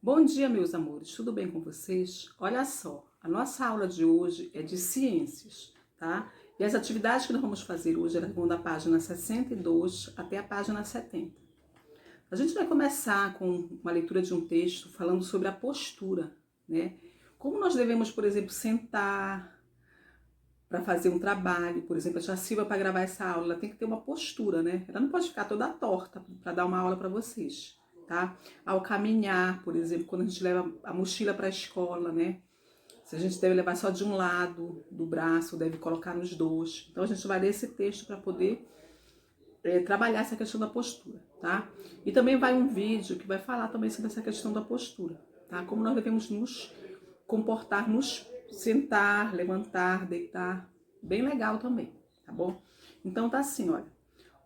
Bom dia, meus amores, tudo bem com vocês? Olha só, a nossa aula de hoje é de ciências, tá? E as atividades que nós vamos fazer hoje, elas vão da página 62 até a página 70. A gente vai começar com uma leitura de um texto falando sobre a postura, né? Como nós devemos, por exemplo, sentar para fazer um trabalho. Por exemplo, a tia Silvia, para gravar essa aula, ela tem que ter uma postura, né? Ela não pode ficar toda torta para dar uma aula para vocês, tá? Ao caminhar, por exemplo, quando a gente leva a mochila para a escola, né? Se a gente deve levar só de um lado do braço, deve colocar nos dois. Então a gente vai ler esse texto para poder trabalhar essa questão da postura, tá? E também vai um vídeo que vai falar também sobre essa questão da postura, tá? Como nós devemos nos comportar, nos sentar, levantar, deitar. Bem legal também, tá bom? Então tá assim, olha.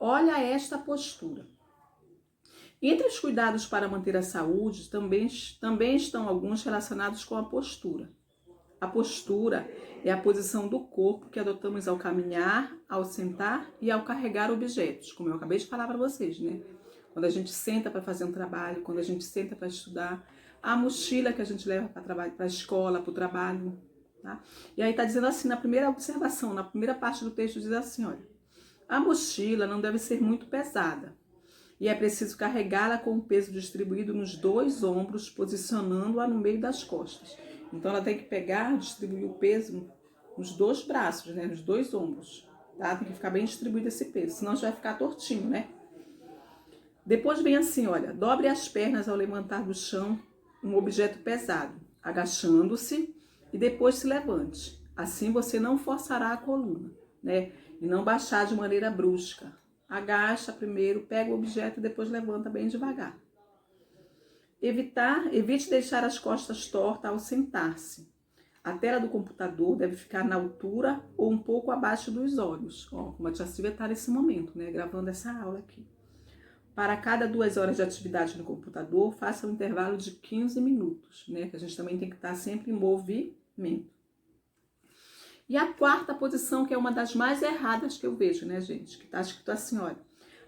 Olha esta postura. Entre os cuidados para manter a saúde, também estão alguns relacionados com a postura. A postura é a posição do corpo que adotamos ao caminhar, ao sentar e ao carregar objetos, como eu acabei de falar para vocês, né? Quando a gente senta para fazer um trabalho, quando a gente senta para estudar, a mochila que a gente leva para a escola, para o trabalho, tá? E aí está dizendo assim, na primeira observação, na primeira parte do texto diz assim, olha, a mochila não deve ser muito pesada e é preciso carregá-la com o peso distribuído nos dois ombros, posicionando-a no meio das costas. Então ela tem que pegar, distribuir o peso nos dois braços, né, nos dois ombros, tá? Tem que ficar bem distribuído esse peso, senão já vai ficar tortinho, né? Depois vem assim, olha, dobre as pernas ao levantar do chão um objeto pesado, agachando-se e depois se levante. Assim você não forçará a coluna, né? E não baixar de maneira brusca. Agacha primeiro, pega o objeto e depois levanta bem devagar. Evite deixar as costas tortas ao sentar-se. A tela do computador deve ficar na altura ou um pouco abaixo dos olhos. Ó, como a tia Silvia está nesse momento, né? Gravando essa aula aqui. Para cada 2 horas de atividade no computador, faça um intervalo de 15 minutos, né? Que a gente também tem que estar sempre em movimento. E a quarta posição, que é uma das mais erradas que eu vejo, né, gente? Que está escrito assim, olha.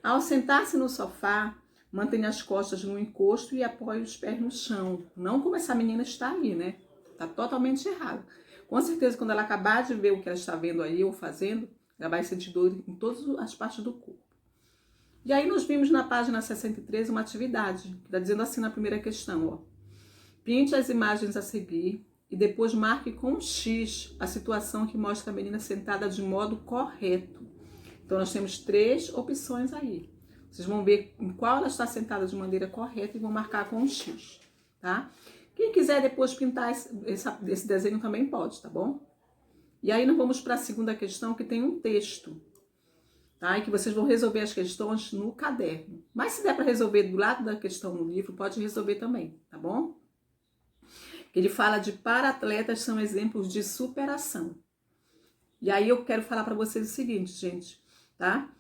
Ao sentar-se no sofá, mantenha as costas no encosto e apoie os pés no chão. Não como essa menina está aí, né? Está totalmente errado. Com certeza, quando ela acabar de ver o que ela está vendo aí ou fazendo, ela vai sentir dor em todas as partes do corpo. E aí nós vimos na página 63 uma atividade, que está dizendo assim na primeira questão, ó. Pinte as imagens a seguir e depois marque com um X a situação que mostra a menina sentada de modo correto. Então nós temos 3 opções aí. Vocês vão ver em qual ela está sentada de maneira correta e vão marcar com um X, tá? Quem quiser depois pintar esse desenho também pode, tá bom? E aí nós vamos para a segunda questão, que tem um texto, tá? E que vocês vão resolver as questões no caderno. Mas se der para resolver do lado da questão no livro, pode resolver também, tá bom? Ele fala de para-atletas são exemplos de superação. E aí eu quero falar para vocês o seguinte, gente, tá?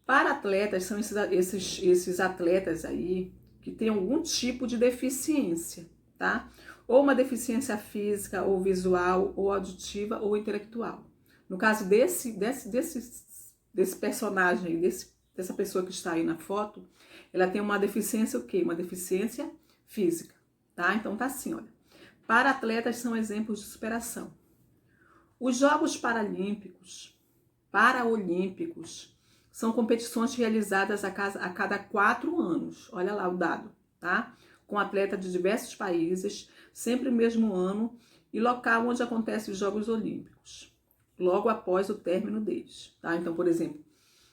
Para-atletas são esses atletas aí que têm algum tipo de deficiência, tá? Ou uma deficiência física, ou visual, ou auditiva, ou intelectual. No caso desse personagem, dessa pessoa que está aí na foto, ela tem uma deficiência o quê? Uma deficiência física, tá? Então tá assim, olha. Para-atletas são exemplos de superação. Os Jogos Paraolímpicos são competições realizadas a cada 4 anos. Olha lá o dado, tá? Com atletas de diversos países, sempre no mesmo ano, e local onde acontecem os Jogos Olímpicos, logo após o término deles, tá? Então, por exemplo,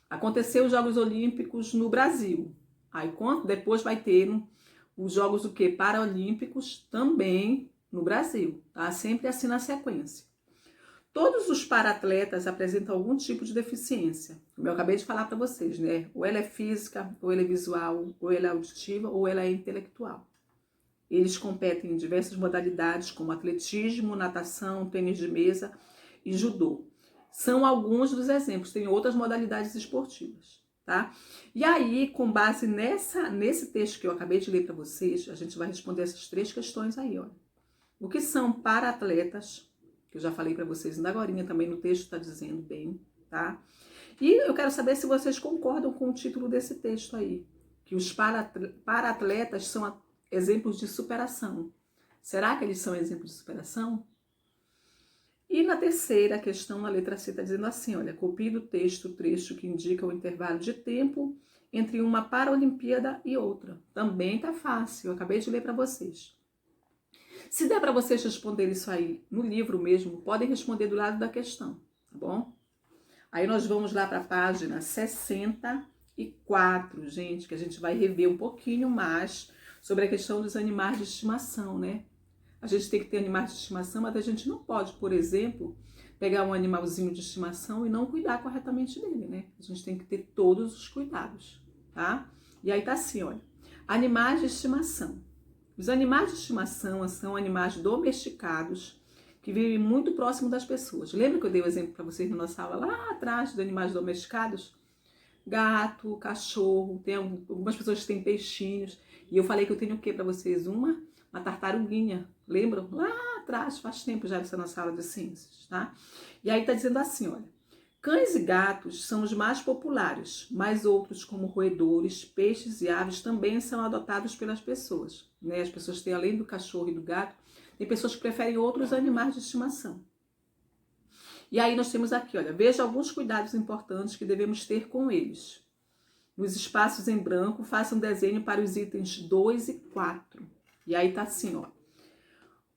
aconteceu os Jogos Olímpicos no Brasil. Aí depois vai ter os Jogos o quê? Paraolímpicos também no Brasil, tá? Sempre assim na sequência. Todos os para-atletas apresentam algum tipo de deficiência, como eu acabei de falar para vocês, né? Ou ela é física, ou ela é visual, ou ela é auditiva, ou ela é intelectual. Eles competem em diversas modalidades, como atletismo, natação, tênis de mesa e judô. São alguns dos exemplos, tem outras modalidades esportivas, tá? E aí, com base nesse texto que eu acabei de ler para vocês, a gente vai responder essas 3 questões aí, ó. O que são para-atletas? Que eu já falei para vocês ainda agorinha, também no texto está dizendo bem, tá? E eu quero saber se vocês concordam com o título desse texto aí, que os para-atletas são exemplos de superação. Será que eles são exemplos de superação? E na terceira questão, na letra C, está dizendo assim, olha, copie do texto o trecho que indica o intervalo de tempo entre uma Paralimpíada e outra. Também tá fácil, eu acabei de ler para vocês. Se der para vocês responderem isso aí no livro mesmo, podem responder do lado da questão, tá bom? Aí nós vamos lá para a página 64, gente, que a gente vai rever um pouquinho mais sobre a questão dos animais de estimação, né? A gente tem que ter animais de estimação, mas a gente não pode, por exemplo, pegar um animalzinho de estimação e não cuidar corretamente dele, né? A gente tem que ter todos os cuidados, tá? E aí tá assim, olha, animais de estimação. Os animais de estimação são animais domesticados que vivem muito próximo das pessoas. Lembra que eu dei o exemplo para vocês na nossa aula lá atrás de animais domesticados? Gato, cachorro, tem algumas pessoas que têm peixinhos. E eu falei que eu tenho o quê para vocês? Uma tartaruguinha. Lembram? Lá atrás, faz tempo já essa nossa aula de ciências, tá? E aí tá dizendo assim, olha. Cães e gatos são os mais populares, mas outros como roedores, peixes e aves também são adotados pelas pessoas, né? As pessoas têm, além do cachorro e do gato, tem pessoas que preferem outros animais de estimação. E aí nós temos aqui, olha, veja alguns cuidados importantes que devemos ter com eles. Nos espaços em branco, faça um desenho para os itens 2 e 4. E aí tá assim, ó.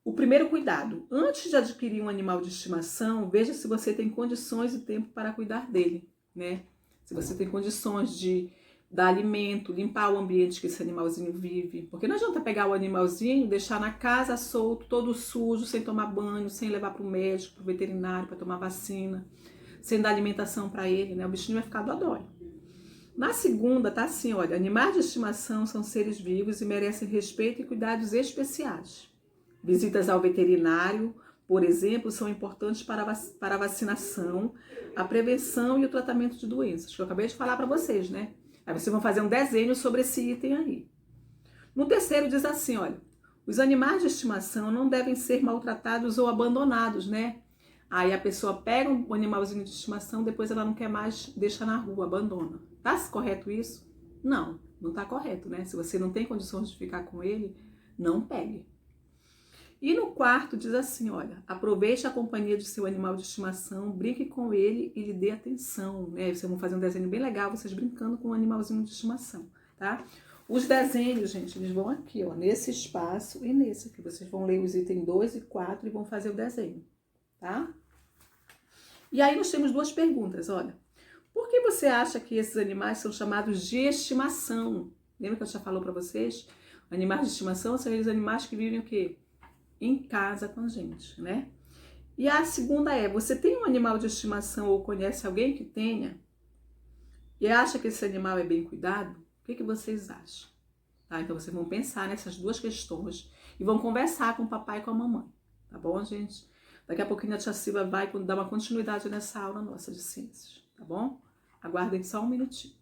O primeiro cuidado, antes de adquirir um animal de estimação, veja se você tem condições e tempo para cuidar dele, né? Se você tem condições de dar alimento, limpar o ambiente que esse animalzinho vive. Porque não adianta pegar o animalzinho, deixar na casa solto, todo sujo, sem tomar banho, sem levar para o médico, para o veterinário, para tomar vacina, sem dar alimentação para ele, né? O bichinho vai ficar dodói. Na segunda, tá assim, olha, animais de estimação são seres vivos e merecem respeito e cuidados especiais. Visitas ao veterinário, por exemplo, são importantes para a vacinação, a prevenção e o tratamento de doenças, que eu acabei de falar para vocês, né? Aí vocês vão fazer um desenho sobre esse item aí. No terceiro diz assim, olha, os animais de estimação não devem ser maltratados ou abandonados, né? Aí a pessoa pega um animalzinho de estimação, depois ela não quer mais, deixa na rua, abandona. Tá correto isso? Não, não tá correto, né? Se você não tem condições de ficar com ele, não pegue. E no quarto diz assim, olha, aproveite a companhia de seu animal de estimação, brinque com ele e lhe dê atenção, né? Vocês vão fazer um desenho bem legal, vocês brincando com um animalzinho de estimação, tá? Os desenhos, gente, eles vão aqui, ó, nesse espaço e nesse aqui. Vocês vão ler os itens 2 e 4 e vão fazer o desenho, tá? E aí nós temos duas perguntas, olha. Por que você acha que esses animais são chamados de estimação? Lembra que eu já falou para vocês? Animais de estimação são aqueles animais que vivem o quê? Em casa com a gente, né? E a segunda é, você tem um animal de estimação ou conhece alguém que tenha e acha que esse animal é bem cuidado? O que vocês acham? Tá? Então vocês vão pensar nessas duas questões e vão conversar com o papai e com a mamãe, tá bom, gente? Daqui a pouquinho a tia Silvia vai dar uma continuidade nessa aula nossa de ciências, tá bom? Aguardem só um minutinho.